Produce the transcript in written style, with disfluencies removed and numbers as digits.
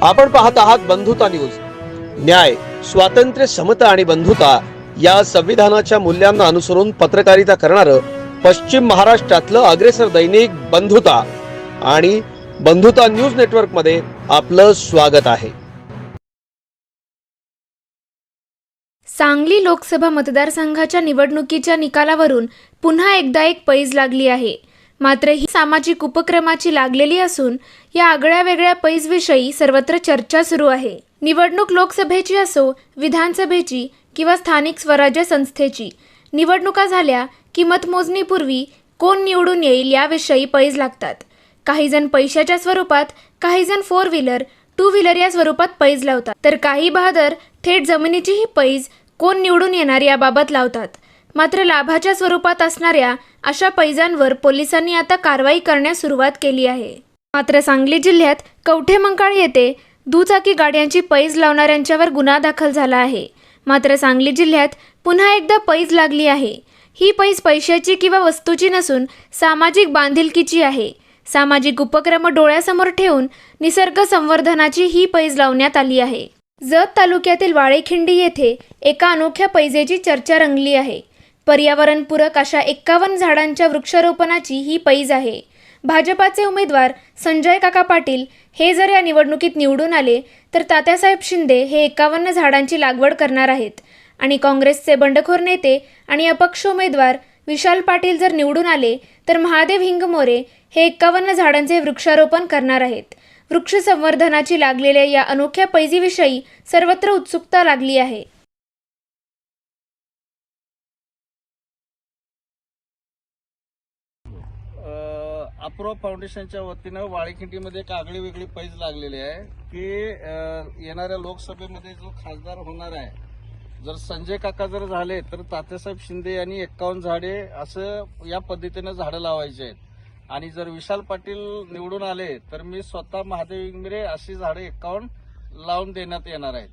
आपण पाहत आहात बंधुता न्यूज। न्याय, स्वातंत्र्य, समता आणि बंधुता या संविधानाच्या मूल्यांना अनुसरून पत्रकारिता करणारं पश्चिम महाराष्ट्रातलं अग्रेसर दैनिक बंधुता आणि बंधुता न्यूज नेटवर्क मध्ये आपलं स्वागत आहे। सांगली लोकसभा मतदारसंघाच्या निवडणुकीच्या निकालावरून पुन्हा एकदा एक पैज लागली आहे। मात्र ही सामाजिक उपक्रमाची लागलेली असून या आगळ्या वेगळ्या पैजविषयी सर्वत्र चर्चा सुरू आहे। निवडणूक लोकसभेची असो, विधानसभेची किंवा स्थानिक स्वराज्य संस्थेची, निवडणुका झाल्या की मतमोजणीपूर्वी कोण निवडून येईल याविषयी पैज लागतात। काही जण पैशाच्या स्वरूपात, काही जण 4 व्हीलर, 2 व्हीलर या स्वरूपात पैज लावतात, तर काही बहादर थेट जमिनीचीही पैज कोण निवडून येणार याबाबत लावतात। मात्र लाभाच्या स्वरूपात असणाऱ्या अशा पैजांवर पोलिसांनी आता कारवाई करण्यास सुरुवात केली आहे। मात्र सांगली जिल्ह्यात कवठेमंकाळ येथे दुचाकी गाड्यांची पैज लावणाऱ्यांच्यावर गुन्हा दाखल झाला आहे। मात्र सांगली जिल्ह्यात पुन्हा एकदा पैज लागली आहे। ही पैज पैशाची किंवा वस्तूची नसून सामाजिक बांधिलकीची आहे। सामाजिक उपक्रम डोळ्यासमोर ठेवून निसर्ग संवर्धनाची ही पैज लावण्यात आली आहे। जत तालुक्यातील वाळेखिंडी येथे एका अनोख्या पैजेची चर्चा रंगली आहे। पर्यावरणपूरक अशा 51 झाडांच्या वृक्षारोपणाची ही पैज आहे। भाजपाचे उमेदवार संजय काका पाटील हे जर या निवडणुकीत निवडून आले तर तात्यासाहेब शिंदे हे 51 झाडांची लागवड करणार आहेत आणि काँग्रेसचे बंडखोर नेते आणि अपक्ष उमेदवार विशाल पाटील जर निवडून आले तर महादेव हिंगमोरे हे 51 झाडांचे वृक्षारोपण करणार आहेत। वृक्ष संवर्धनाची लागलेल्या या अनोख्या पैजीविषयी सर्वत्र उत्सुकता लागली आहे। अप्रो फाउंडेशनच्या वतीनं वाळेखिंडीमध्ये एक आगळी वेगळी पैज लागलेली आहे की येणाऱ्या लोकसभेमध्ये जो खासदार होणार आहे, जर संजय काका जर झाले तर तात्यासाहेब शिंदे यांनी 51 झाडे असं या पद्धतीनं झाडं लावायची आहेत आणि जर विशाल पाटील निवडून आले तर मी स्वतः महादेव इंगमिरे अशी झाडे 51 लावून देण्यात येणार आहेत।